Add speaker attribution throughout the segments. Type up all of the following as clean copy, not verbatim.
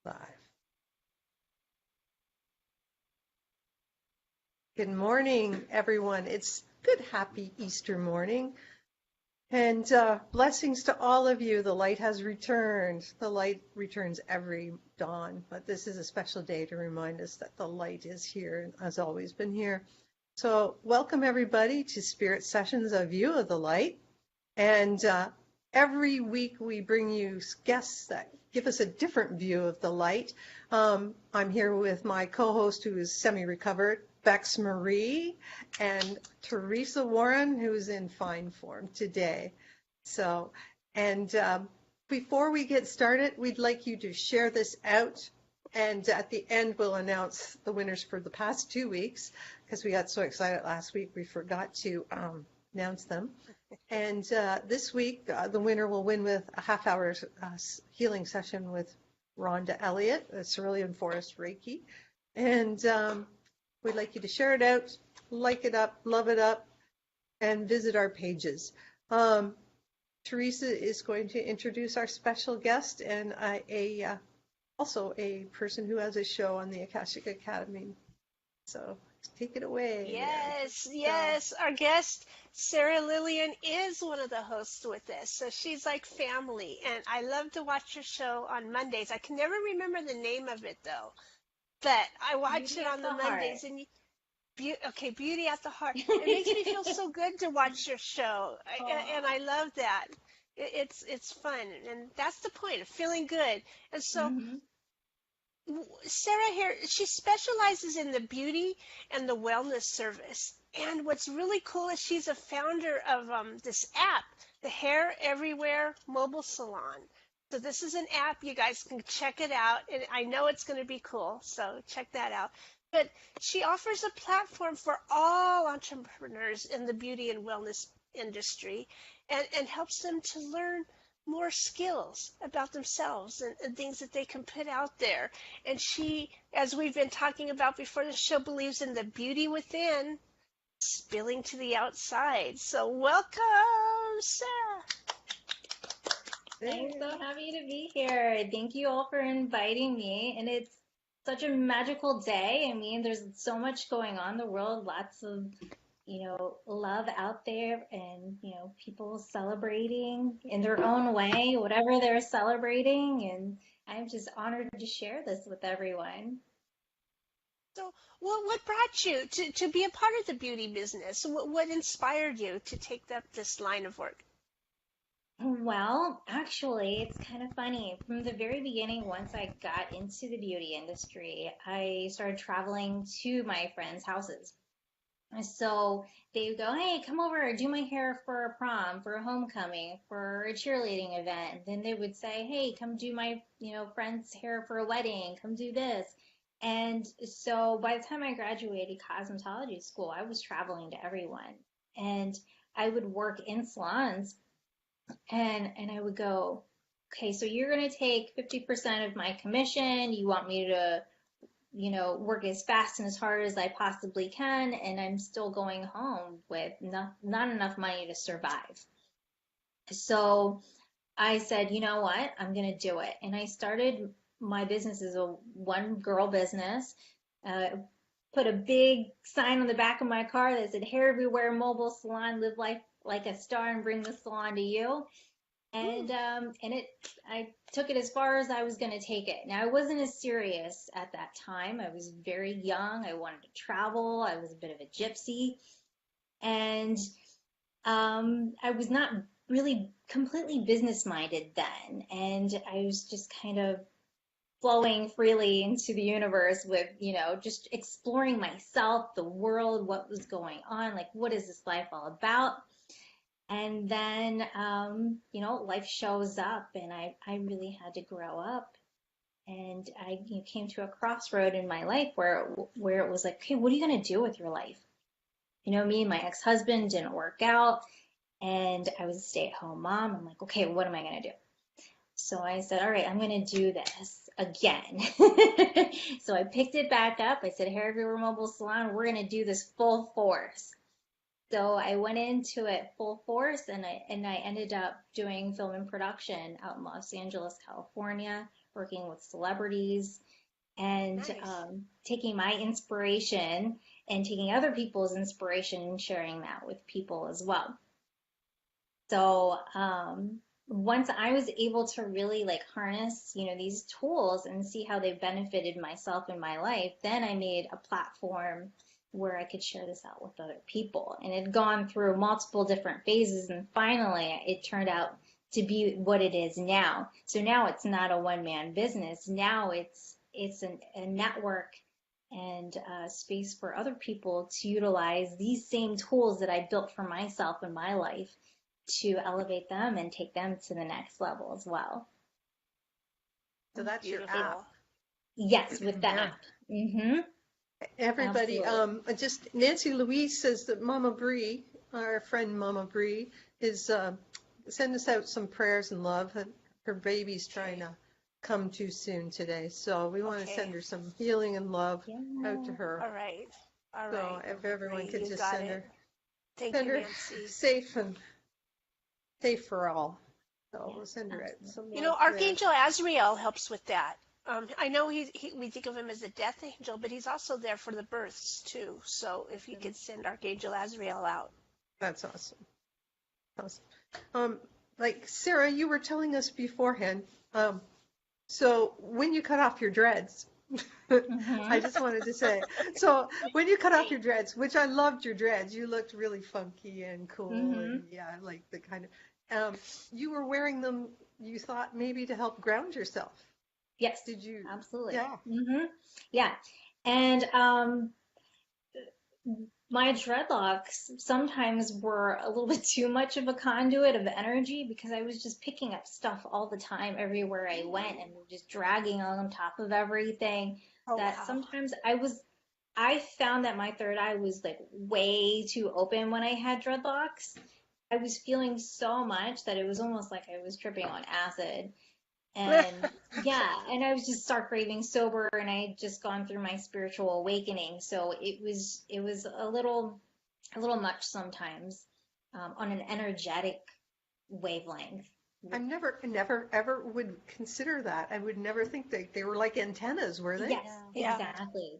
Speaker 1: Five. Good morning, everyone. It's good, happy Easter morning. And blessings to all of you. The light has returned. The light returns every dawn, but this is a special day to remind us that the light is here and has always been here. So welcome everybody to Spirit Sessions, A View of the Light. And every week we bring you guests that give us a different view of the light. I'm here with my co-host who is semi-recovered, Bex Marie, and Teresa Warren, who's in fine form today. So, and before we get started, we'd like you to share this out. And at the end, we'll announce the winners for the past 2 weeks, because we got so excited last week, we forgot to announce them. And this week, the winner will win with a half-hour healing session with Rhonda Elliott, a Cerulean Forest Reiki. And we'd like you to share it out, like it up, love it up, and visit our pages. Teresa is going to introduce our special guest and also a person who has a show on the Akashic Academy. So take it away.
Speaker 2: Yes. Our guest, Sarah Lillian, is one of the hosts with this. So she's like family. And I love to watch her show on Mondays. I can never remember the name of it, though. But I watch it on the Mondays. And Beauty at the Heart. It makes me feel so good to watch your show. And I love that. It's fun. And that's the point of feeling good. And so... Sarah here, she specializes in the beauty and the wellness service. And what's really cool is she's a founder of this app, the Hair Everywhere Mobile Salon. So this is an app. You guys can check it out. And I know it's going to be cool, so check that out. But she offers a platform for all entrepreneurs in the beauty and wellness industry and helps them to learn more skills about themselves and things that they can put out there. And she, as we've been talking about before the show, believes in the beauty within spilling to the outside. So welcome, Sarah.
Speaker 3: I'm so happy to be here. Thank you all for inviting me. And it's such a magical day. I mean, there's so much going on in the world, lots of love out there and, people celebrating in their own way, whatever they're celebrating. And I'm just honored to share this with everyone.
Speaker 2: So what brought you to be a part of the beauty business? What inspired you to take up this line of work?
Speaker 3: Well, actually, it's kind of funny. From the very beginning, once I got into the beauty industry, I started traveling to my friends' houses. So they would go, hey, come over, do my hair for a prom, for a homecoming, for a cheerleading event. Then they would say, hey, come do my, friend's hair for a wedding, come do this. And so by the time I graduated cosmetology school, I was traveling to everyone. And I would work in salons and I would go, okay, so you're going to take 50% of my commission. You want me to work as fast and as hard as I possibly can, and I'm still going home with not enough money to survive. So I said, you know what, I'm going to do it. And I started my business as a one-girl business, put a big sign on the back of my car that said, Hair Everywhere Mobile Salon, live life like a star and bring the salon to you. And I took it as far as I was going to take it. Now, I wasn't as serious at that time. I was very young. I wanted to travel. I was a bit of a gypsy. And I was not really completely business-minded then. And I was just kind of flowing freely into the universe with, just exploring myself, the world, what was going on, like, what is this life all about? And then, life shows up, and I really had to grow up. And I came to a crossroad in my life where it was like, okay, what are you going to do with your life? Me and my ex-husband didn't work out, and I was a stay-at-home mom. I'm like, okay, what am I going to do? So I said, all right, I'm going to do this again. So I picked it back up. I said, Hair Everywhere Mobile Salon, we're going to do this full force. So I went into it full force, and I ended up doing film and production out in Los Angeles, California, working with celebrities, and
Speaker 2: Nice.
Speaker 3: taking my inspiration and taking other people's inspiration and sharing that with people as well. So once I was able to really like harness, these tools and see how they benefited myself in my life, then I made a platform where I could share this out with other people. And it had gone through multiple different phases, and finally it turned out to be what it is now. So now it's not a one-man business. Now it's a network and a space for other people to utilize these same tools that I built for myself in my life to elevate them and take them to the next level as well.
Speaker 1: So that's your
Speaker 2: Beautiful.
Speaker 1: app.
Speaker 3: Yes, with the
Speaker 1: Yeah.
Speaker 3: app. Mm-hmm.
Speaker 1: Everybody,
Speaker 3: Absolutely.
Speaker 1: just Nancy Louise says that Mama Bree, our friend Mama Bree, is send us out some prayers and love. Her baby's trying to come too soon today, so we want to
Speaker 2: Okay.
Speaker 1: send her some healing and love out to
Speaker 3: Yeah.
Speaker 1: her.
Speaker 2: All right. All
Speaker 1: So
Speaker 2: right.
Speaker 1: if everyone
Speaker 2: Great.
Speaker 1: could
Speaker 2: You
Speaker 1: just
Speaker 2: got
Speaker 1: send
Speaker 2: it.
Speaker 1: her,
Speaker 2: Thank
Speaker 1: send
Speaker 2: you,
Speaker 1: her
Speaker 2: Nancy.
Speaker 1: safe and safe for all. So
Speaker 3: Yeah,
Speaker 1: we'll send her out
Speaker 3: absolutely.
Speaker 1: some
Speaker 2: You
Speaker 1: love
Speaker 2: know,
Speaker 1: there.
Speaker 2: Archangel Azrael helps with that. I know we think of him as a death angel, but he's also there for the births too. So if you could send Archangel Azrael out.
Speaker 1: That's awesome. Awesome. Like Sarah, you were telling us beforehand. So when you cut off your dreads, I
Speaker 3: Mm-hmm.
Speaker 1: just wanted to say, so when you cut off your dreads, which I loved your dreads, you looked really funky and cool,
Speaker 3: Mm-hmm.
Speaker 1: and yeah, like the kind of, you were wearing them, you thought maybe to help ground yourself.
Speaker 3: Yes,
Speaker 1: Did you?
Speaker 3: absolutely.
Speaker 1: Yeah.
Speaker 3: Mm-hmm. Yeah. And my dreadlocks sometimes were a little bit too much of a conduit of energy because I was just picking up stuff all the time everywhere I went and just dragging on top of everything.
Speaker 2: Oh
Speaker 3: That
Speaker 2: wow.
Speaker 3: sometimes I found that my third eye was like way too open when I had dreadlocks. I was feeling so much that it was almost like I was tripping on acid. And yeah, and I was just stark raving sober, and I had just gone through my spiritual awakening. So it was a little much sometimes, on an energetic wavelength.
Speaker 1: I never, ever would consider that. I would never think they were like antennas, were they?
Speaker 3: Yes,
Speaker 2: Yeah.
Speaker 3: exactly.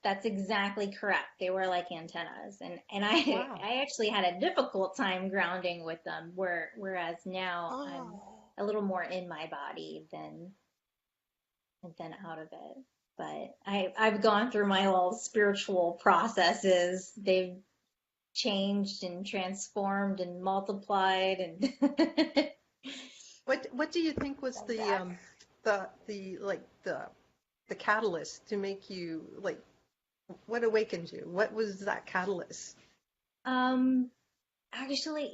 Speaker 3: That's exactly correct. They were like antennas, and I
Speaker 1: Wow.
Speaker 3: I actually had a difficult time grounding with them, whereas now I'm
Speaker 2: Oh.
Speaker 3: a little more in my body than out of it. But I've gone through my whole spiritual processes. They've changed and transformed and multiplied and
Speaker 1: What do you think was
Speaker 2: Love that.
Speaker 1: the like the catalyst to make you like what awakened you? What was that catalyst?
Speaker 3: um actually,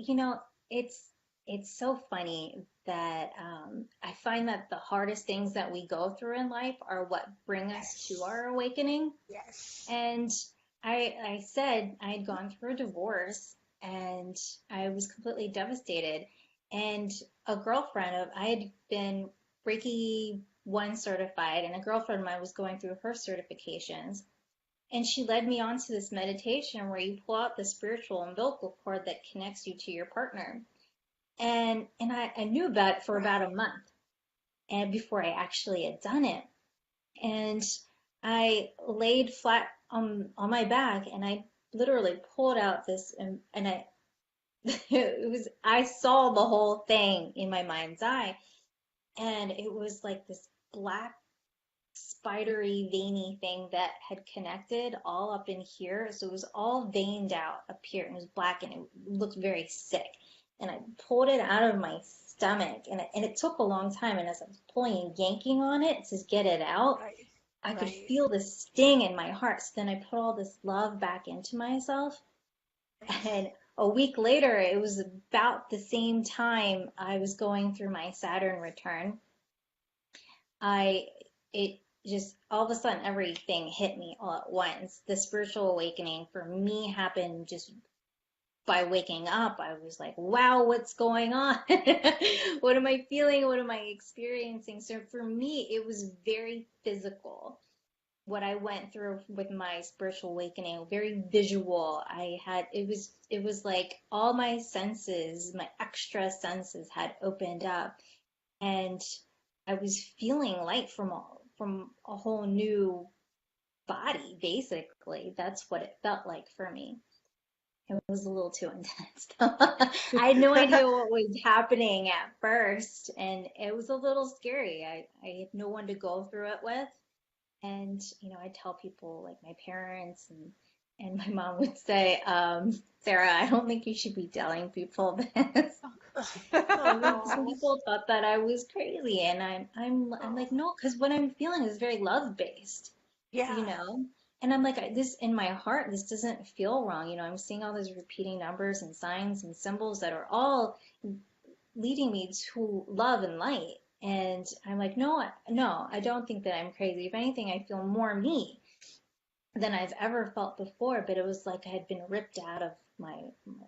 Speaker 3: it's so funny that I find that the hardest things that we go through in life are what bring us to
Speaker 2: Yes.
Speaker 3: our awakening.
Speaker 2: Yes.
Speaker 3: And I said I had gone through a divorce and I was completely devastated. And I had been Reiki 1 certified, and a girlfriend of mine was going through her certifications. And she led me on to this meditation where you pull out the spiritual umbilical cord that connects you to your partner. And I knew about it for about a
Speaker 2: Right.
Speaker 3: month and before I actually had done it. And I laid flat on my back and I literally pulled out this and I I saw the whole thing in my mind's eye, and it was like this black spidery veiny thing that had connected all up in here. So it was all veined out up here and it was black and it looked very sick. And I pulled it out of my stomach and it took a long time. And as I was pulling and yanking on it to get it out,
Speaker 2: Right.
Speaker 3: I could
Speaker 2: Right.
Speaker 3: feel the sting in my heart. So then I put all this love back into myself.
Speaker 2: Nice.
Speaker 3: And a week later, it was about the same time I was going through my Saturn return. It just all of a sudden everything hit me all at once. The spiritual awakening for me happened just by waking up. I was like, wow, what's going on? What am I feeling? What am I experiencing? So for me, it was very physical. What I went through with my spiritual awakening, very visual. It was like all my senses, my extra senses had opened up, and I was feeling light from a whole new body, basically. That's what it felt like for me. It was a little too intense. I had no idea what was happening at first, and it was a little scary. I had no one to go through it with. And, I tell people, like my parents and my mom would say, Sarah, I don't think you should be telling people this. Some
Speaker 2: Oh,
Speaker 3: people thought that I was crazy, and I'm
Speaker 2: oh,
Speaker 3: like, no, because what I'm feeling is very love-based, you
Speaker 2: yeah.
Speaker 3: know? And I'm like, this in my heart, this doesn't feel wrong. I'm seeing all those repeating numbers and signs and symbols that are all leading me to love and light. And I'm like, no, no, I don't think that I'm crazy. If anything, I feel more me than I've ever felt before. But it was like I had been ripped out of my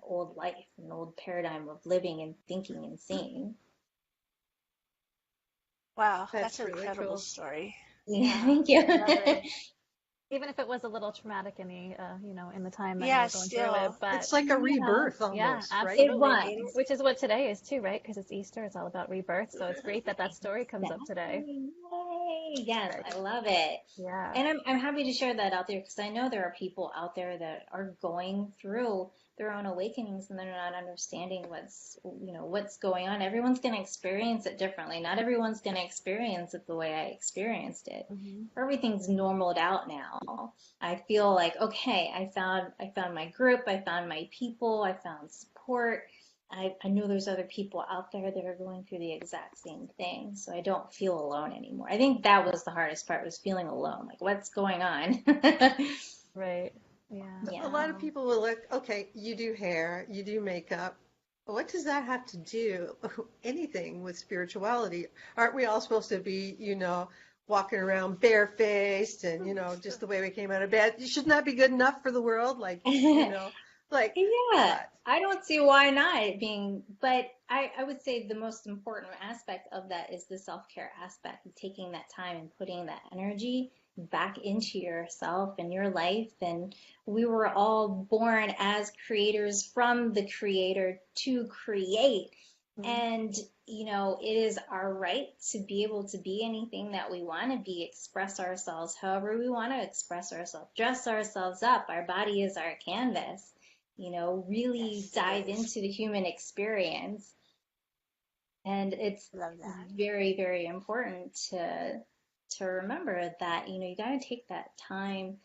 Speaker 3: old life, an old paradigm of living and thinking and seeing.
Speaker 2: Wow, that's
Speaker 1: That's
Speaker 2: an
Speaker 1: really
Speaker 2: incredible
Speaker 1: cool.
Speaker 2: story.
Speaker 3: Yeah,
Speaker 2: Yeah.
Speaker 3: thank you.
Speaker 4: I love it. Even if it was a little traumatic in in the time that you
Speaker 2: Yeah,
Speaker 4: were going through it,
Speaker 2: still.
Speaker 4: but
Speaker 1: It's like a
Speaker 3: Yeah,
Speaker 1: rebirth
Speaker 4: yeah,
Speaker 1: almost, right?
Speaker 3: it
Speaker 4: absolutely.
Speaker 2: It
Speaker 3: was.
Speaker 2: is.
Speaker 4: Which is what today is too, right? Because it's Easter, it's all about rebirth. So it's great that that story comes up today.
Speaker 3: Exactly. Yay. Yes,
Speaker 4: Right.
Speaker 3: I love it.
Speaker 4: Yeah.
Speaker 3: And I'm happy to share that out there because I know there are people out there that are going through their own awakenings and they're not understanding what's going on. Everyone's going to experience it differently. Not everyone's going to experience it the way I experienced it.
Speaker 4: Hmm.
Speaker 3: Everything's normaled out now. I feel like, okay, I found my group, I found my people, I found support. I know there's other people out there that are going through the exact same thing, so I don't feel alone anymore. I think that was the hardest part, was feeling alone. Like, what's going on?
Speaker 4: Right. Yeah.
Speaker 1: A
Speaker 3: Yeah.
Speaker 1: lot of people will look, okay, you do hair, you do makeup. What does that have to do anything with spirituality? Aren't we all supposed to be, walking around barefaced and, just the way we came out of bed? Shouldn't that be good enough for the world? Like
Speaker 3: Yeah,
Speaker 1: what?
Speaker 3: I don't see why not it being, but I would say the most important aspect of that is the self-care aspect of taking that time and putting that energy back into yourself and your life. And we were all born as creators from the creator to create.
Speaker 4: Mhm.
Speaker 3: And, it is our right to be able to be anything that we want to be, express ourselves however we want to express ourselves, dress ourselves up. Our body is our canvas. Really
Speaker 2: Yes, it
Speaker 3: dive
Speaker 2: is.
Speaker 3: into the human experience. And it's
Speaker 2: Love that.
Speaker 3: very, very important to remember that, you got to take that time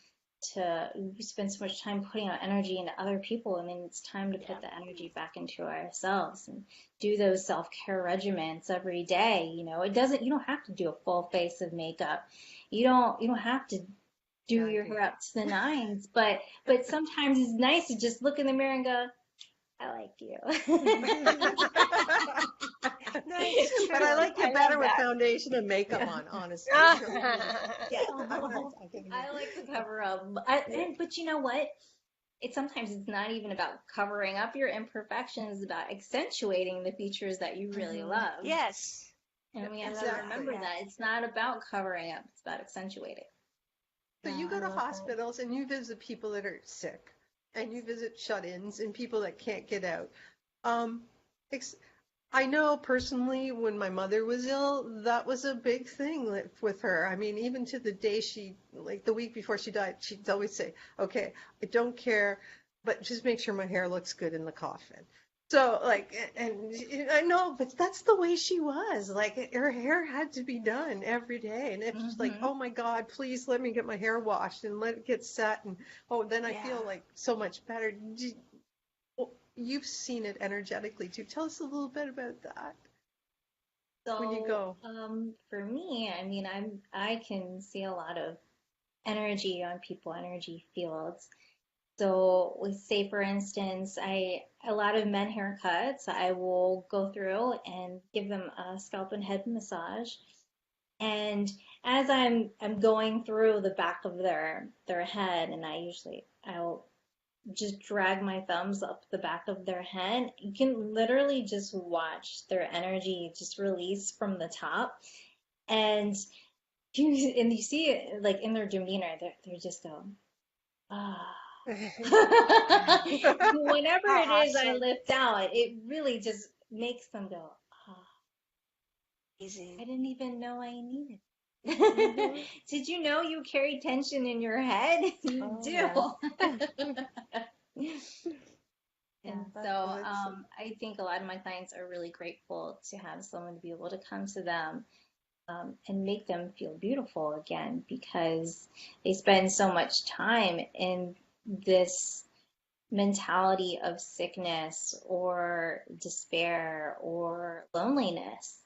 Speaker 3: to we spend so much time putting our energy into other people, and then it's time to
Speaker 2: Yeah.
Speaker 3: put the energy back into ourselves and do those self-care regimens every day. You don't have to do a full face of makeup. You don't have to do
Speaker 1: Yeah, I
Speaker 3: your
Speaker 1: do.
Speaker 3: hair up to the nines, but sometimes it's nice to just look in the mirror and go, I like you.
Speaker 2: No, it's
Speaker 1: But I
Speaker 2: true.
Speaker 1: like you
Speaker 2: I love
Speaker 1: better with
Speaker 2: that.
Speaker 1: foundation and makeup
Speaker 3: Yeah.
Speaker 1: on, honestly.
Speaker 3: Yeah.
Speaker 1: I'm talking
Speaker 3: I like to cover up. But you know what? Sometimes it's not even about covering up your imperfections, it's about accentuating the features that you really
Speaker 1: Mhm.
Speaker 3: love.
Speaker 2: Yes,
Speaker 3: And we
Speaker 2: I
Speaker 3: have
Speaker 2: love
Speaker 3: to
Speaker 2: that.
Speaker 1: Exactly.
Speaker 3: remember
Speaker 2: Yeah.
Speaker 3: that it's not about covering up, it's about accentuating.
Speaker 1: So
Speaker 4: Yeah,
Speaker 1: you
Speaker 4: I
Speaker 1: go to
Speaker 4: love that.
Speaker 1: hospitals and you visit people that are sick, and you visit shut-ins and people that can't get out. Um, ex I know personally when my mother was ill, that was a big thing with her. I mean, even to the day like the week before she died, she'd always say, okay, I don't care, but just make sure my hair looks good in the coffin. So, like, and I know, but that's the way she was. Like, her hair had to be done every day. And if she's like,
Speaker 3: Hmm.
Speaker 1: oh my God, please let me get my hair washed and let it get set. And oh, then I
Speaker 2: Yeah.
Speaker 1: feel like so much better. Well, you've seen it energetically too. Tell us a little bit about that when you
Speaker 3: So,
Speaker 1: go.
Speaker 3: for me, I mean, I can see a lot of energy on people, energy fields. So, let's say for instance, a lot of men haircuts, I will go through and give them a scalp and head massage. And as I'm going through the back of their head, and I'll just drag my thumbs up the back of their head, you can literally just watch their energy just release from the top. And you see it like in their demeanor, they're just going, ah. Whenever
Speaker 2: How
Speaker 3: it is I
Speaker 2: awesome.
Speaker 3: lift out, it really just makes them go, ah.
Speaker 2: Amazing.
Speaker 3: I didn't even know I needed.
Speaker 4: Mm-hmm.
Speaker 3: Did you know you carry tension in your head? You
Speaker 4: Oh,
Speaker 3: do.
Speaker 4: yeah,
Speaker 3: And
Speaker 4: that's
Speaker 3: so
Speaker 1: Well, it's
Speaker 3: I think a lot of my clients are really grateful to have someone to be able to come to them and make them feel beautiful again because they spend so much time in this mentality of sickness or despair or loneliness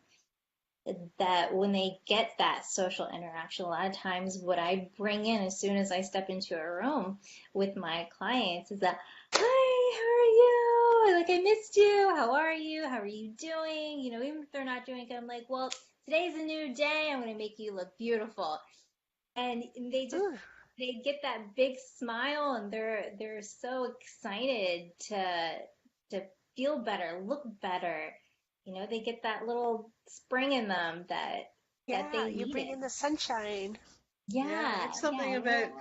Speaker 3: that when they get that social interaction, a lot of times what I bring in as soon as I step into a room with my clients is that, hi, how are you? Like, I missed you. How are you? How are you doing? You know, even if they're not doing it, I'm like, well, today's a new day. I'm going to make you look beautiful. And they just,
Speaker 2: Ooh.
Speaker 3: they get that big smile and they're so excited to feel better, look better. You know, they get that little spring in them that
Speaker 2: Yeah,
Speaker 3: they
Speaker 2: you bring
Speaker 3: needed.
Speaker 2: in the sunshine.
Speaker 1: yeah,
Speaker 3: Yeah,
Speaker 1: it's
Speaker 3: yeah,
Speaker 1: something
Speaker 3: and
Speaker 1: about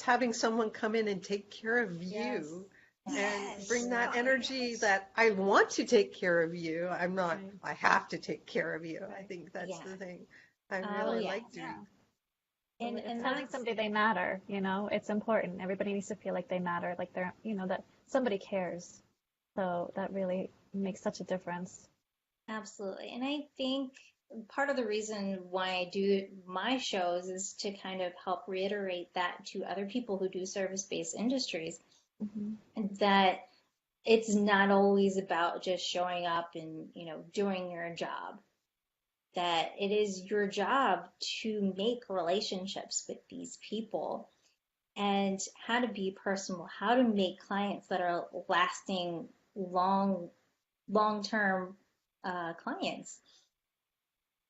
Speaker 1: having someone come in and take care of
Speaker 3: yes,
Speaker 1: you and
Speaker 2: Yes.
Speaker 1: bring that
Speaker 2: Oh,
Speaker 1: energy
Speaker 2: yes.
Speaker 1: that I want to take care of you. I'm not,
Speaker 4: right.
Speaker 1: I have to take care of you. I
Speaker 4: Right.
Speaker 1: think that's
Speaker 3: yeah.
Speaker 1: the thing. I
Speaker 3: Oh
Speaker 1: really
Speaker 3: yeah,
Speaker 1: like doing.
Speaker 4: Yeah. It's
Speaker 3: and
Speaker 4: telling
Speaker 3: that's
Speaker 4: somebody they matter, you know, it's important. Everybody needs to feel like they matter, like they're, you know, that somebody cares. So that really makes such a difference.
Speaker 3: absolutely. And I think part of the reason why I do my shows is to kind of help reiterate that to other people who do service-based industries,
Speaker 4: Hmm.
Speaker 3: that it's not always about just showing up and, you know, doing your job. That it is your job to make relationships with these people and how to be personal, how to make clients that are lasting, long-term clients.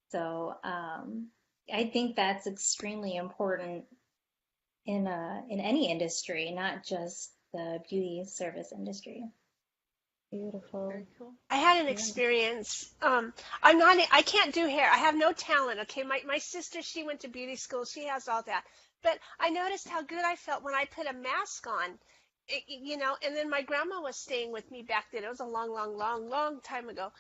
Speaker 3: So I think that's extremely important in any industry, not just the beauty service industry.
Speaker 4: Beautiful.
Speaker 1: Very cool.
Speaker 2: I had an
Speaker 4: Yeah.
Speaker 2: experience. I can't do hair. I have no talent. Okay. My sister, she went to beauty school. She has all that. But I noticed how good I felt when I put a mask on, you know, and then my grandma was staying with me back then. It was a long time ago.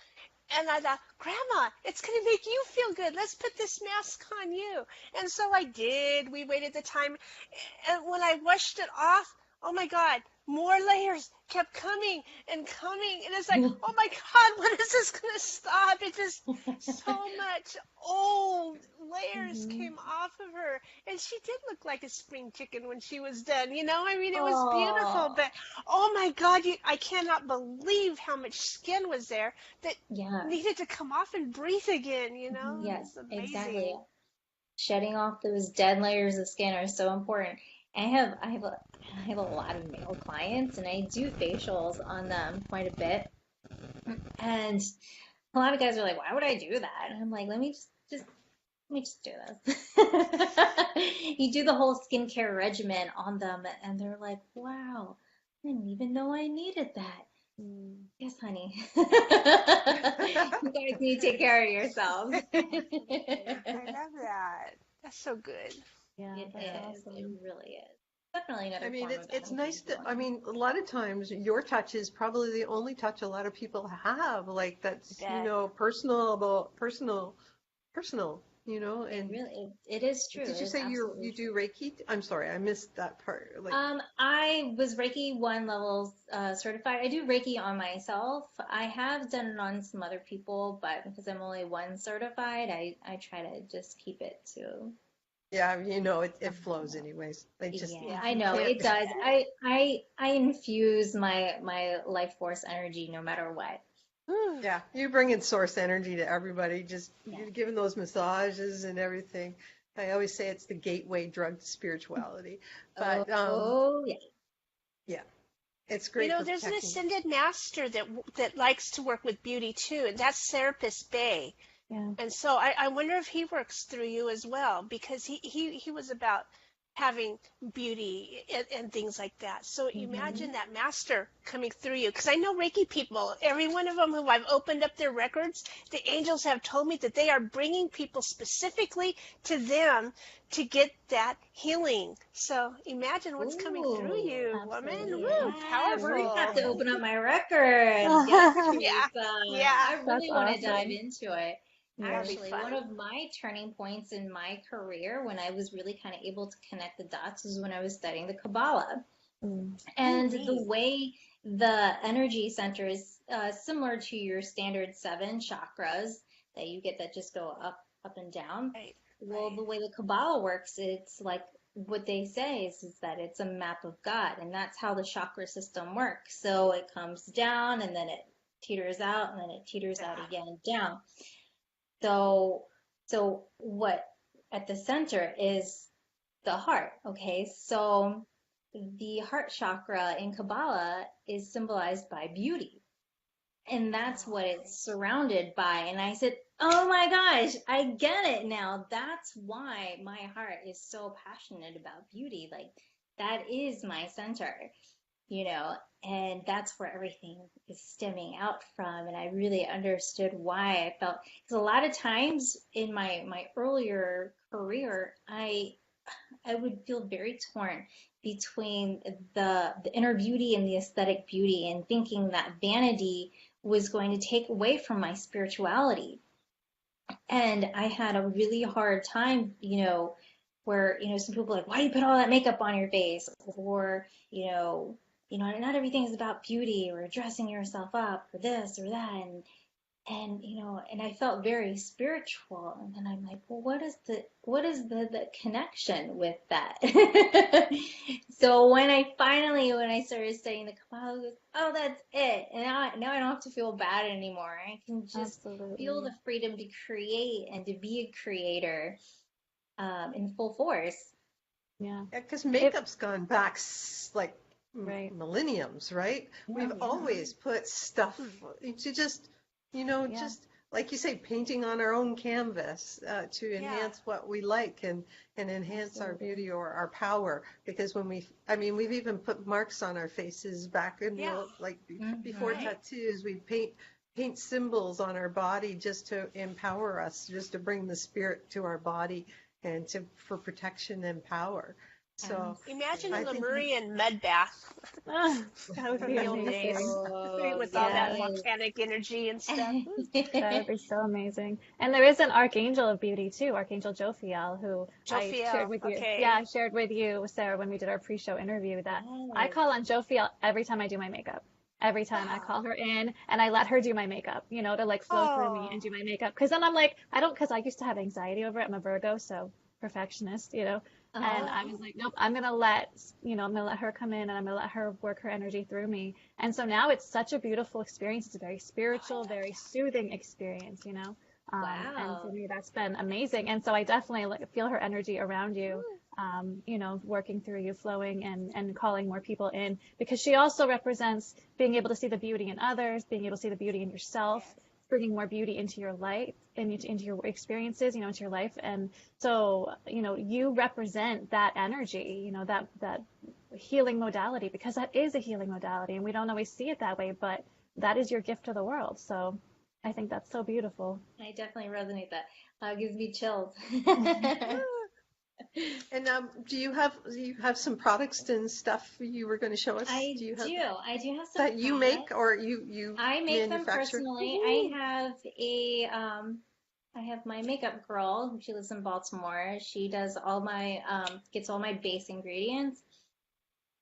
Speaker 2: And I thought, Grandma, it's going to make you feel good. Let's put this mask on you. And so I did. We waited the time. And when I washed it off, oh my God, more layers kept coming and coming. And it's like, oh my God, when is this going to stop? It just, so much old layers
Speaker 4: Hmm.
Speaker 2: came off of her. And she did look like a spring chicken when she was done. You know, I mean, it was beautiful.
Speaker 3: Oh,
Speaker 2: But oh my God, I cannot believe how much skin was there that
Speaker 3: yeah,
Speaker 2: needed to come off and breathe again. You know,
Speaker 3: yes,
Speaker 2: it's
Speaker 3: exactly.
Speaker 2: amazing.
Speaker 3: Shedding off those dead layers of skin are so important. I have a lot of male clients and I do facials on them quite a bit. And a lot of guys are like, why would I do that? And I'm like, let me just do this. You do the whole skincare regimen on them and they're like, wow, I didn't even know I needed that.
Speaker 4: Mm.
Speaker 3: Yes, honey. You guys need to take care of yourselves.
Speaker 2: I love that. That's so good.
Speaker 4: Yeah,
Speaker 3: It
Speaker 4: that's
Speaker 3: is. It
Speaker 4: awesome.
Speaker 3: really is. Definitely
Speaker 1: I
Speaker 3: another
Speaker 1: mean,
Speaker 3: form of
Speaker 1: it's
Speaker 3: energy
Speaker 1: nice to, I
Speaker 3: healing.
Speaker 1: mean, a lot of times your touch is probably the only touch a lot of people have. Like
Speaker 2: I
Speaker 1: that's,
Speaker 2: bet.
Speaker 1: personal,
Speaker 3: It
Speaker 1: and
Speaker 3: really, it is true.
Speaker 1: did
Speaker 3: It
Speaker 1: you
Speaker 3: is
Speaker 1: say
Speaker 3: absolutely
Speaker 1: you
Speaker 3: true.
Speaker 1: do Reiki? I'm sorry, I missed that part. Like,
Speaker 3: I was Reiki 1 level certified. I do Reiki on myself. I have done it on some other people, but because I'm only one certified, I try to just keep it to.
Speaker 1: yeah, it flows anyways. They just,
Speaker 3: Yeah,
Speaker 2: Yeah.
Speaker 3: I
Speaker 1: you
Speaker 3: know
Speaker 1: can't,
Speaker 3: it does. I infuse my life force energy no matter what.
Speaker 2: Whew.
Speaker 1: yeah, you bring in source energy to everybody, just
Speaker 3: Yeah.
Speaker 1: you're giving those massages and everything. I always say it's the gateway drug to spirituality.
Speaker 3: Oh,
Speaker 1: But
Speaker 3: oh yeah.
Speaker 1: yeah, it's
Speaker 2: You
Speaker 1: great
Speaker 2: know,
Speaker 1: for
Speaker 2: there's an
Speaker 1: protecting.
Speaker 2: ascended master that likes to work with beauty too, and that's Serapis Bey.
Speaker 4: Yeah.
Speaker 2: And so I wonder if he works through you as well, because he was about having beauty and things like that. So
Speaker 4: Hmm.
Speaker 2: imagine that master coming through you. Because I know Reiki people, every one of them who I've opened up their records, the angels have told me that they are bringing people specifically to them to get that healing. So imagine what's coming through
Speaker 3: Ooh,
Speaker 2: you, woman.
Speaker 4: Absolutely.
Speaker 2: Woo,
Speaker 3: yeah. We're gonna have
Speaker 2: powerful.
Speaker 3: to open up my records. Yes,
Speaker 2: Yeah,
Speaker 3: Teresa.
Speaker 2: yeah.
Speaker 3: I
Speaker 4: That's
Speaker 3: really want to dive
Speaker 4: awesome.
Speaker 3: into it.
Speaker 4: Yeah.
Speaker 2: That'd be
Speaker 3: Actually,
Speaker 2: fun.
Speaker 3: one of my turning points in my career when I was really kind of able to connect the dots was when I was studying the Kabbalah.
Speaker 4: Mm.
Speaker 3: And the
Speaker 2: Neat.
Speaker 3: way the energy center is similar to your standard seven chakras that you get that just go up and down.
Speaker 2: Right.
Speaker 3: Well,
Speaker 2: Right.
Speaker 3: the way the Kabbalah works, it's like what they say is that it's a map of God, and that's how the chakra system works. So it comes down and then it teeters out and then it teeters out
Speaker 2: Yeah.
Speaker 3: again down. So, so what at the center is the heart, okay? So the heart chakra in Kabbalah is symbolized by beauty. And that's
Speaker 2: Oh,
Speaker 3: what it's surrounded by. And I said, oh my gosh, I get it now. That's why my heart is so passionate about beauty. Like, that is my center, you know, and that's where everything is stemming out from. And I really understood why I felt, because a lot of times in my earlier career, I would feel very torn between the inner beauty and the aesthetic beauty, and thinking that vanity was going to take away from my spirituality. And I had a really hard time, where, some people are like, why do you put all that makeup on your face? Or, not everything is about beauty or dressing yourself up or this or that. And I felt very spiritual. And then I'm like, well, what is the connection with that? So when I started studying the Kabbalah, I was, oh, that's it. And now I don't have to feel bad anymore. I can just feel
Speaker 4: Absolutely.
Speaker 3: the freedom to create and to be a creator, in full force.
Speaker 4: Yeah.
Speaker 1: Yeah, because
Speaker 4: It,
Speaker 1: makeup's gone back like
Speaker 4: right.
Speaker 1: millenniums, right?
Speaker 4: Yeah.
Speaker 1: We've
Speaker 3: Yeah.
Speaker 1: always put stuff
Speaker 2: hmm.
Speaker 1: to just,
Speaker 4: Yeah.
Speaker 1: just like you say, painting on our own canvas to
Speaker 2: Yeah.
Speaker 1: enhance what we like and enhance our
Speaker 4: Absolutely.
Speaker 1: beauty or our power. Because I mean, we've even put marks on our faces back in the
Speaker 2: Yeah.
Speaker 1: old, like before
Speaker 3: Hmm.
Speaker 2: Right.
Speaker 1: tattoos, we paint symbols on our body just to empower us, just to bring the spirit to our body and for protection and power. So
Speaker 2: Imagine a
Speaker 1: I think
Speaker 2: Lemurian mud bath
Speaker 4: Ah, that would
Speaker 2: from
Speaker 4: be
Speaker 2: the old
Speaker 4: amazing.
Speaker 2: days
Speaker 3: Oh,
Speaker 2: with all that
Speaker 4: Yeah.
Speaker 3: yes.
Speaker 2: volcanic energy and stuff.
Speaker 4: That would be so amazing. And there is an archangel of beauty too, Archangel Jophiel, who I shared
Speaker 2: Jophiel.
Speaker 4: with you. Yeah,
Speaker 2: Okay.
Speaker 4: I shared with you, Sarah, when we did our pre-show interview that I
Speaker 3: Yes.
Speaker 4: call on Jophiel every time I do my makeup. Every time I
Speaker 2: Oh.
Speaker 4: call her in and I let her do my makeup, to like flow through me and
Speaker 2: Oh.
Speaker 4: do my makeup. Because then I'm like, because I used to have anxiety over it. I'm a Virgo, so perfectionist. And
Speaker 3: Uh-huh.
Speaker 4: I was like, nope, I'm gonna let her come in and I'm gonna let her work her energy through me. And so now it's such a beautiful experience. It's a very
Speaker 2: Oh, I
Speaker 4: spiritual,
Speaker 2: love
Speaker 4: very
Speaker 2: that.
Speaker 4: soothing experience. And for
Speaker 3: Wow.
Speaker 4: me, that's been amazing. And so I definitely like, feel her energy around you,
Speaker 2: Mm.
Speaker 4: working through you, flowing and calling more people in because she also represents being able to see the beauty in others, being able to see the beauty in yourself,
Speaker 2: Yes.
Speaker 4: bringing more beauty into your life and into your experiences, into your life. And so, you represent that energy, that healing modality because that is a healing modality and we don't always see it that way, but that is your gift to the world. So I think that's so beautiful.
Speaker 3: I definitely resonate that. Gives me chills.
Speaker 2: Mm.
Speaker 1: and do you have some products and stuff you were going to show us?
Speaker 3: I
Speaker 1: Do you have
Speaker 3: do. I do have some
Speaker 1: that you make
Speaker 3: products.
Speaker 1: or you
Speaker 3: I make them
Speaker 1: manufacture?
Speaker 3: personally.
Speaker 1: Woohoo!
Speaker 3: I have my makeup girl. She lives in Baltimore. She does gets all my base ingredients,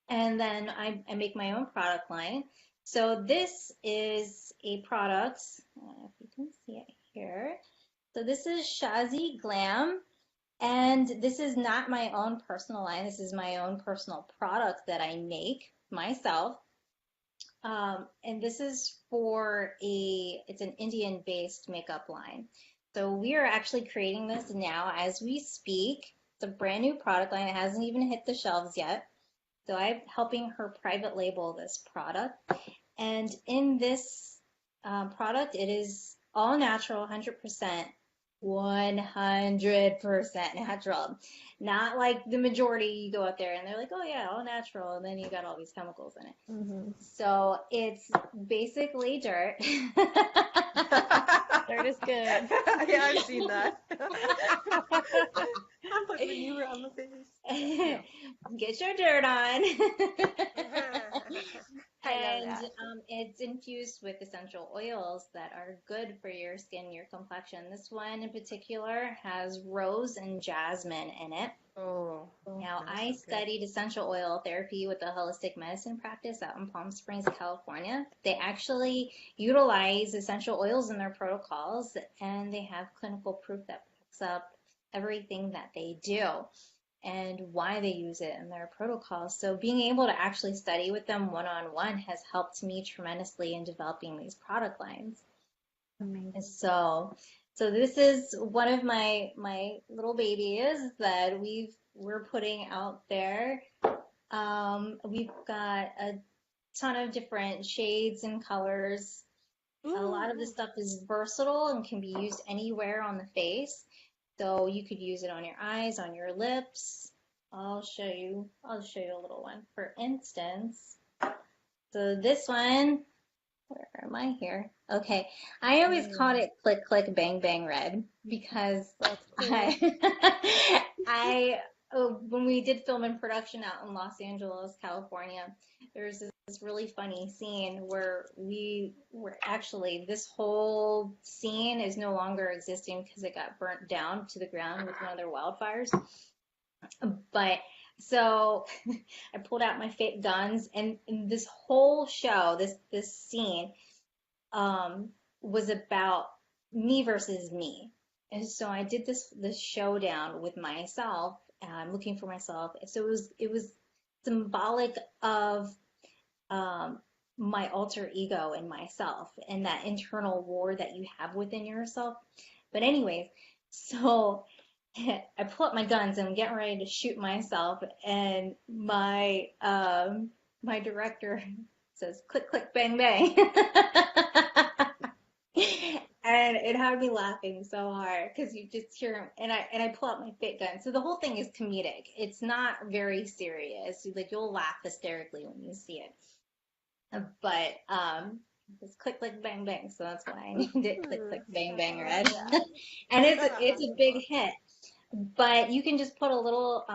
Speaker 3: and then I make my own product line. So this is a product. If you can see it here. So this is Shazi Glam. And this is not my own personal line. This is my own personal product that I make myself. And this is it's an Indian-based makeup line. So we are actually creating this now as we speak. It's a brand new product line. It hasn't even hit the shelves yet. So I'm helping her private label this product. And in this product, it is all natural, 100%. 100% natural. Not like the majority you go out there and they're like, oh yeah, all natural, and then you got all these chemicals in it.
Speaker 4: Hmm.
Speaker 3: So it's basically dirt.
Speaker 4: Dirt is good.
Speaker 1: Yeah, I've seen that. I'm putting manure on the face. Yeah.
Speaker 3: Get your dirt on.
Speaker 2: I love
Speaker 3: And
Speaker 2: that.
Speaker 3: it's infused with essential oils that are good for your skin, your complexion. This one in particular has rose and jasmine in it.
Speaker 1: Oh,
Speaker 3: Now,
Speaker 1: smells
Speaker 3: I
Speaker 1: so good.
Speaker 3: studied essential oil therapy with a holistic medicine practice out in Palm Springs, California. They actually utilize essential oils in their protocols, and they have clinical proof that backs up everything that they do and why they use it in their protocols. So being able to actually study with them one-on-one has helped me tremendously in developing these product lines.
Speaker 4: Amazing.
Speaker 3: And so this is one of my little babies that we're putting out there. We've got a ton of different shades and colors. A lot of this stuff is versatile and can be used anywhere on the face. So you could use it on your eyes, on your lips. I'll show you a little one. For instance, so this one, where am I here? Okay. I always called it Click Click Bang Bang Red because
Speaker 4: That's cool.
Speaker 3: when we did film and production out in Los Angeles, California, there's this really funny scene where this whole scene is no longer existing because it got burnt down to the ground with one of their wildfires. But so I pulled out my fake guns, and this whole show, this scene, was about me versus me. And so I did this showdown with myself. I'm looking for myself. So it was symbolic of my alter ego and myself and that internal war that you have within yourself. But anyways, so I pull up my guns and I'm getting ready to shoot myself, and my director says, "Click, click, bang, bang." And it had me laughing so hard because you just hear him, and I pull out my fake gun. So the whole thing is comedic. It's not very serious. Like, you'll laugh hysterically when you see it. But it's click, click, bang, bang. So that's why I named it Click, Click, Bang, Bang Red. And it's a big hit. But you can just put a little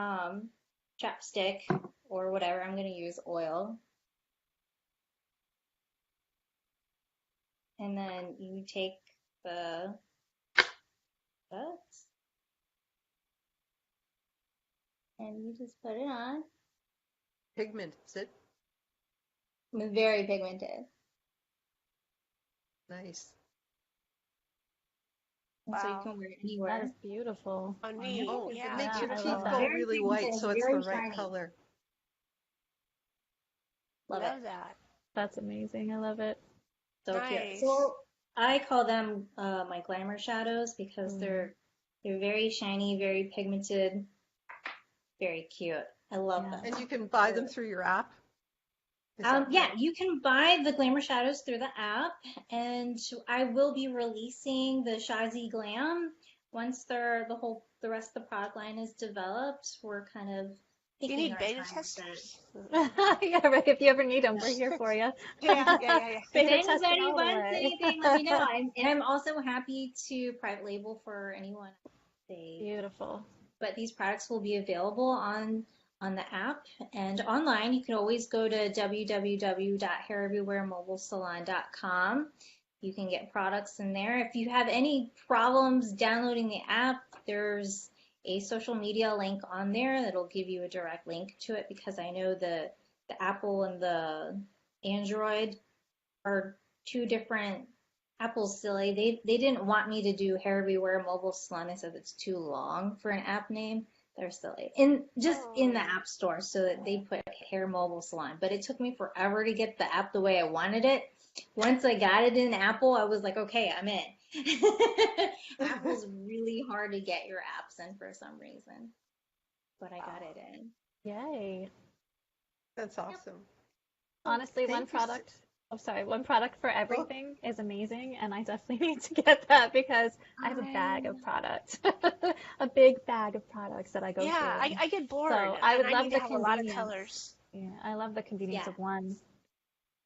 Speaker 3: chapstick or whatever. I'm going to use oil. And then you take that, and you just put it on.
Speaker 1: Pigment, is it?
Speaker 3: It's very pigmented.
Speaker 1: Nice.
Speaker 3: And so you
Speaker 2: Wow.
Speaker 3: can wear it
Speaker 4: That
Speaker 3: anywhere.
Speaker 4: is beautiful.
Speaker 2: Oh, neat.
Speaker 1: Oh,
Speaker 2: Yeah.
Speaker 1: it makes
Speaker 4: Yeah,
Speaker 1: your
Speaker 4: I
Speaker 1: teeth
Speaker 4: love
Speaker 1: go
Speaker 4: that.
Speaker 3: Very
Speaker 1: really white,
Speaker 3: pigmented,
Speaker 1: so it's
Speaker 3: very
Speaker 1: the right
Speaker 3: shiny.
Speaker 1: color.
Speaker 3: Love
Speaker 2: Love
Speaker 3: it.
Speaker 2: that.
Speaker 4: That's amazing. I love it.
Speaker 3: So cute.
Speaker 2: Nice.
Speaker 3: So I call them my glamour shadows because they're very shiny, very pigmented, very cute. I love
Speaker 4: Yeah.
Speaker 3: them.
Speaker 1: And you can buy them through your app? Is that
Speaker 3: Yeah,
Speaker 1: right?
Speaker 3: you can buy the Glamour Shadows through the app, and I will be releasing the Shazi Glam once the rest of the product line is developed. We're kind of
Speaker 2: Do you
Speaker 3: taking
Speaker 2: need
Speaker 3: our
Speaker 2: beta
Speaker 3: time with it.
Speaker 2: testers?
Speaker 4: Yeah, right. If you ever need them, we're here for you.
Speaker 2: Yeah.
Speaker 3: If
Speaker 4: Beta testing
Speaker 3: anybody
Speaker 4: all the
Speaker 3: wants
Speaker 4: way.
Speaker 3: anything, let me know. I'm also happy to private label for anyone.
Speaker 4: Beautiful.
Speaker 3: But these products will be available on the app and online. You can always go to www.haireverywearmobilesalon.com. You can get products in there. If you have any problems downloading the app, there's a social media link on there that'll give you a direct link to it, because I know the Apple and the Android are two different. Apple's silly. They didn't want me to do Hair Everywhere Mobile Salon. They said it's too long for an app name. They're silly. In the App Store, so that they put Hair Mobile Salon. But it took me forever to get the app the way I wanted it. Once I got it in Apple, I was like, okay, I'm in. Apple's really hard to get your apps in for some reason. But I got it in.
Speaker 4: Yay.
Speaker 1: That's awesome.
Speaker 4: Honestly,
Speaker 1: Thank you so-
Speaker 4: one product for everything is amazing, and I definitely need to get that because I have a bag of products, a big bag of products that I go
Speaker 2: Yeah,
Speaker 4: through.
Speaker 2: I get bored.
Speaker 4: So I would
Speaker 2: and
Speaker 4: love
Speaker 2: need
Speaker 4: the
Speaker 2: to have a lot of
Speaker 4: convenience.
Speaker 2: colors.
Speaker 4: Yeah, I love the convenience of one,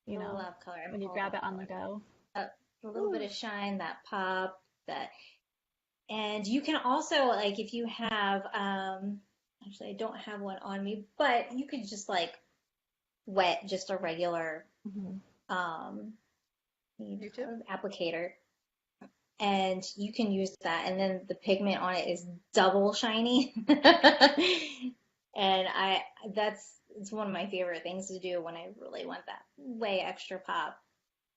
Speaker 3: I love color.
Speaker 4: when you grab it on the go.
Speaker 3: A little bit of shine, that pop, and you can also, like, if you have, actually I don't have one on me, but you could just like wet just a regular
Speaker 4: Mhm.
Speaker 1: You too?
Speaker 3: applicator, and you can use that, and then the pigment on it is double shiny. And it's one of my favorite things to do when I really want that way extra pop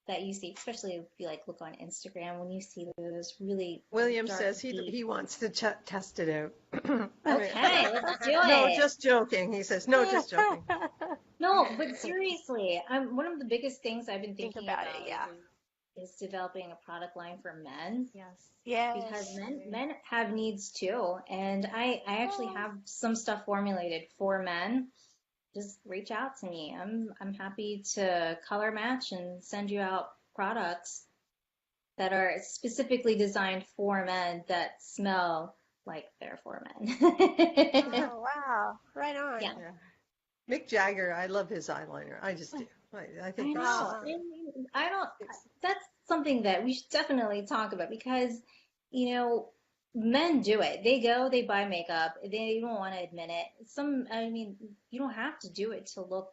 Speaker 3: that you see, especially if you like look on Instagram when you see those really
Speaker 1: William
Speaker 3: dark,
Speaker 1: says
Speaker 3: deep.
Speaker 1: he wants to test it out.
Speaker 3: Okay, let's do
Speaker 1: No,
Speaker 3: it.
Speaker 1: just joking. He says, no, just joking.
Speaker 3: No, but seriously, one of the biggest things I've been
Speaker 2: Think
Speaker 3: thinking
Speaker 2: about it,
Speaker 3: about
Speaker 2: yeah.
Speaker 3: is developing a product line for men,
Speaker 4: Yes.
Speaker 3: because
Speaker 2: Yes.
Speaker 3: men have needs too, and I actually have some stuff formulated for men. Just reach out to me. I'm happy to color match and send you out products that are specifically designed for men that smell like they're for men.
Speaker 2: Oh, wow. Right on.
Speaker 3: Yeah.
Speaker 1: Yeah. Mick Jagger, I love his eyeliner. I just do. I
Speaker 3: I
Speaker 1: think it's
Speaker 3: know.
Speaker 2: Oh,
Speaker 3: And I don't,
Speaker 1: it's
Speaker 3: that's something that we should definitely talk about, because, men do it. They go, they buy makeup. They don't want to admit it. I mean, you don't have to do it to look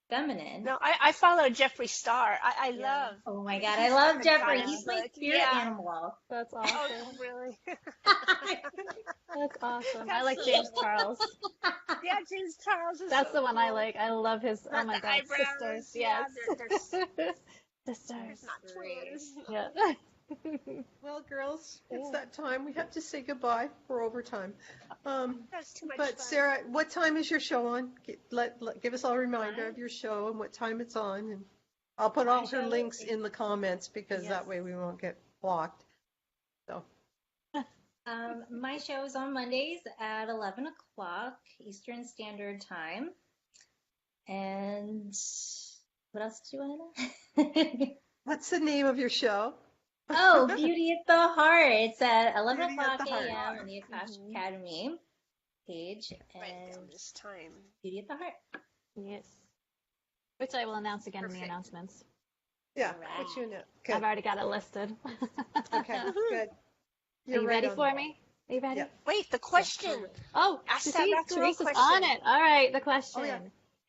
Speaker 3: feminine.
Speaker 2: no, I follow Jeffree Star. I
Speaker 4: Yeah.
Speaker 2: love,
Speaker 3: Oh my God, I
Speaker 2: he's got
Speaker 3: love
Speaker 2: a
Speaker 3: Jeffrey.
Speaker 2: goddess
Speaker 3: He's my
Speaker 2: look.
Speaker 3: spirit
Speaker 2: Yeah.
Speaker 3: animal.
Speaker 4: That's
Speaker 2: Oh,
Speaker 4: awesome.
Speaker 2: really?
Speaker 4: That's awesome. I
Speaker 2: That's
Speaker 4: like
Speaker 2: so
Speaker 4: James
Speaker 2: cool.
Speaker 4: Charles.
Speaker 2: Yeah, James Charles is
Speaker 4: That's
Speaker 2: so
Speaker 4: the one I
Speaker 2: cool.
Speaker 4: like. I love his, oh
Speaker 2: Got
Speaker 4: my
Speaker 2: the
Speaker 4: God, sisters.
Speaker 2: eyebrows. Yeah,
Speaker 4: Yes.
Speaker 2: they're
Speaker 4: Sisters.
Speaker 2: not
Speaker 3: Great.
Speaker 2: twins.
Speaker 4: Yeah.
Speaker 1: well, girls, it's
Speaker 4: Yeah.
Speaker 1: that time. We have to say goodbye. We're over time.
Speaker 2: That's too much
Speaker 1: But
Speaker 2: fun.
Speaker 1: Sarah, what time is your show on? Give us all a reminder of your show and what time it's on, and I'll put
Speaker 3: My
Speaker 1: all her
Speaker 3: show
Speaker 1: links
Speaker 3: is,
Speaker 1: in the comments because
Speaker 3: yes.
Speaker 1: that way we won't get blocked. So
Speaker 3: My show is on Mondays at 11 o'clock Eastern Standard Time. And what else do you want to know?
Speaker 1: what's the name of your show?
Speaker 3: Oh, Beauty at the Heart. It's at 11
Speaker 1: Beauty at
Speaker 3: o'clock
Speaker 1: the Heart.
Speaker 3: a.m. on the Akashic Academy page.
Speaker 2: Write it down
Speaker 3: And
Speaker 2: this time.
Speaker 3: Beauty at the Heart.
Speaker 4: Yes. Which I will announce again in the
Speaker 2: Perfect.
Speaker 4: announcements.
Speaker 1: Yeah,
Speaker 3: All
Speaker 1: what you know.
Speaker 4: I've
Speaker 1: Good.
Speaker 4: already got it listed.
Speaker 1: Okay, good.
Speaker 4: Are
Speaker 1: You're
Speaker 4: you
Speaker 1: right
Speaker 4: ready
Speaker 1: on.
Speaker 4: for me? Are you ready?
Speaker 1: Yeah.
Speaker 2: Wait, the question.
Speaker 4: Oh,
Speaker 2: Ask
Speaker 4: to
Speaker 2: that
Speaker 4: see
Speaker 2: Maxwell
Speaker 4: Teresa's
Speaker 2: question.
Speaker 4: on it. All right, the question.
Speaker 1: Oh, yeah.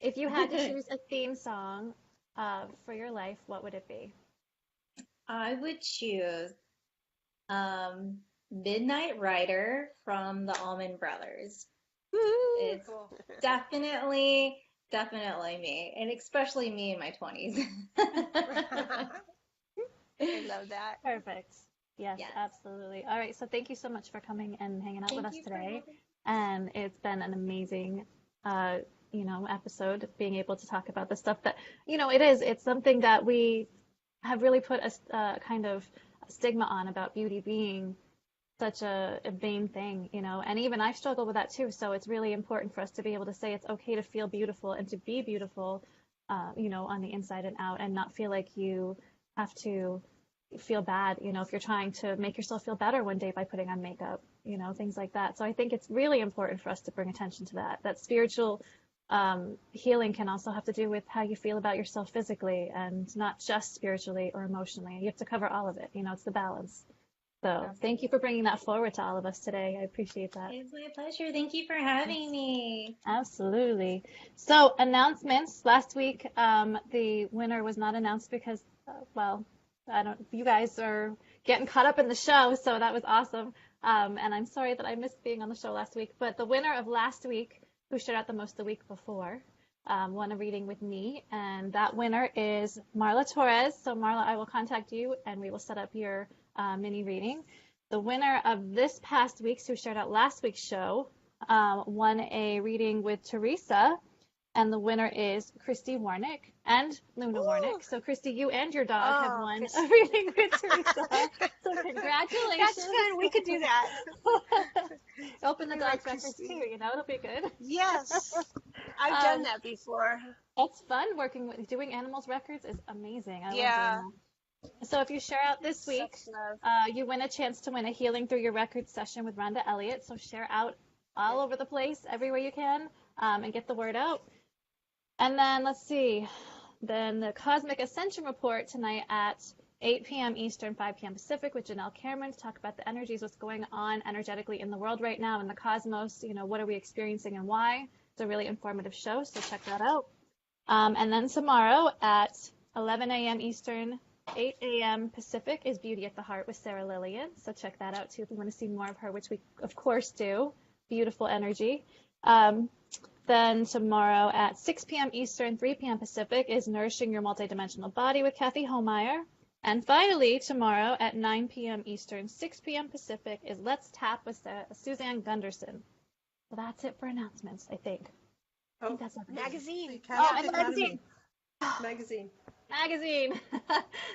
Speaker 4: If you had to choose a theme song for your life, what would it be?
Speaker 3: I would choose Midnight Rider from the Allman Brothers. It's
Speaker 1: Cool.
Speaker 3: definitely me, and especially me in my 20s.
Speaker 2: I love that.
Speaker 4: Perfect. Yes,
Speaker 3: Yes.
Speaker 4: absolutely. All right, so thank you so much for coming and hanging out with
Speaker 3: Thank
Speaker 4: us
Speaker 3: you for
Speaker 4: today.
Speaker 3: having me.
Speaker 4: And it's been an amazing, episode being able to talk about the stuff that, it's something that we have really put a kind of stigma on about beauty being such a vain thing, and even I've struggled with that too. So it's really important for us to be able to say it's okay to feel beautiful and to be beautiful, on the inside and out, and not feel like you have to feel bad, if you're trying to make yourself feel better one day by putting on makeup, things like that. So I think it's really important for us to bring attention to that spiritual healing can also have to do with how you feel about yourself physically and not just spiritually or emotionally. You have to cover all of it. It's the balance. So thank you for bringing that forward to all of us today. I appreciate that.
Speaker 3: It's my pleasure. Thank you for having me.
Speaker 4: Absolutely. So announcements. Last week, the winner was not announced because, you guys are getting caught up in the show, so that was awesome. And I'm sorry that I missed being on the show last week, but the winner of last week, who shared out the most the week before, won a reading with me, and that winner is Marla Torres. So Marla, I will contact you and we will set up your mini reading. The winner of this past week's, who shared out last week's show, won a reading with Teresa, and the winner is Christy Warnick and Luna Warnick. So Christy, you and your dog have won
Speaker 2: Christy.
Speaker 4: a reading with Teresa. So congratulations.
Speaker 2: That's fun. We could do that.
Speaker 4: Open the
Speaker 2: I
Speaker 4: dog's
Speaker 2: like
Speaker 4: records
Speaker 2: Christy.
Speaker 4: too, it'll be good.
Speaker 2: Yes. I've done that before.
Speaker 4: It's fun doing animals records is amazing. I
Speaker 2: Yeah.
Speaker 4: love doing that. So if you share out this week,
Speaker 2: Such love.
Speaker 4: you win a chance to win a Healing Through Your Records session with Rhonda Elliott. So share out all over the place, everywhere you can, and get the word out. And then let's see, then the Cosmic Ascension Report tonight at 8 p.m. Eastern, 5 p.m. Pacific with Janelle Cameron to talk about the energies, what's going on energetically in the world right now, in the cosmos, what are we experiencing and why. It's a really informative show, so check that out. And then tomorrow at 11 a.m. Eastern, 8 a.m. Pacific is Beauty at the Heart with Sarah Lillian. So check that out too if you want to see more of her, which we of course do. Beautiful energy. Then tomorrow at 6 p.m. Eastern, 3 p.m. Pacific is Nourishing Your Multidimensional Body with Kathy Homeyer. And finally, tomorrow at 9 p.m. Eastern, 6 p.m. Pacific is Let's Tap with Suzanne Gunderson. So that's it for announcements, I think. I think that's everything.
Speaker 2: Magazine.
Speaker 1: Akashic
Speaker 4: and the
Speaker 1: Academy. Magazine.
Speaker 4: Magazine.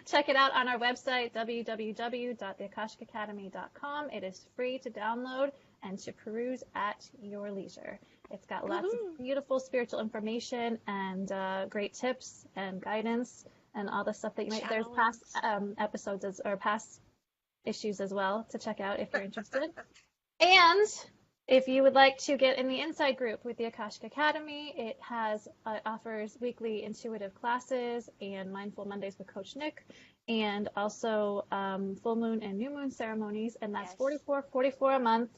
Speaker 4: Check it out on our website, www.theakashicacademy.com. It is free to download and to peruse at your leisure. It's got lots of beautiful spiritual information and great tips and guidance and all the stuff that you might. There's past episodes or past issues as well to check out if you're interested. And if you would like to get in the inside group with the Akashic Academy, it offers weekly intuitive classes and Mindful Mondays with Coach Nick, and also full moon and new moon ceremonies, and that's $44.44 a month.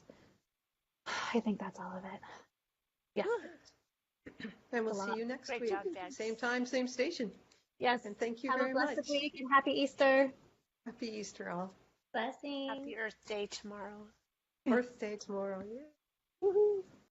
Speaker 4: I think that's all of it. Yeah.
Speaker 1: And we'll see you next
Speaker 2: Great
Speaker 1: week.
Speaker 2: job, Bex.
Speaker 1: Same time, same station.
Speaker 4: Yes.
Speaker 1: And thank you
Speaker 4: Have
Speaker 1: very
Speaker 4: a blessed
Speaker 1: much.
Speaker 4: week and happy Easter.
Speaker 1: Happy Easter, all.
Speaker 3: Blessings.
Speaker 2: Happy Earth Day tomorrow.
Speaker 1: Birthday tomorrow. Yeah.
Speaker 4: Woohoo.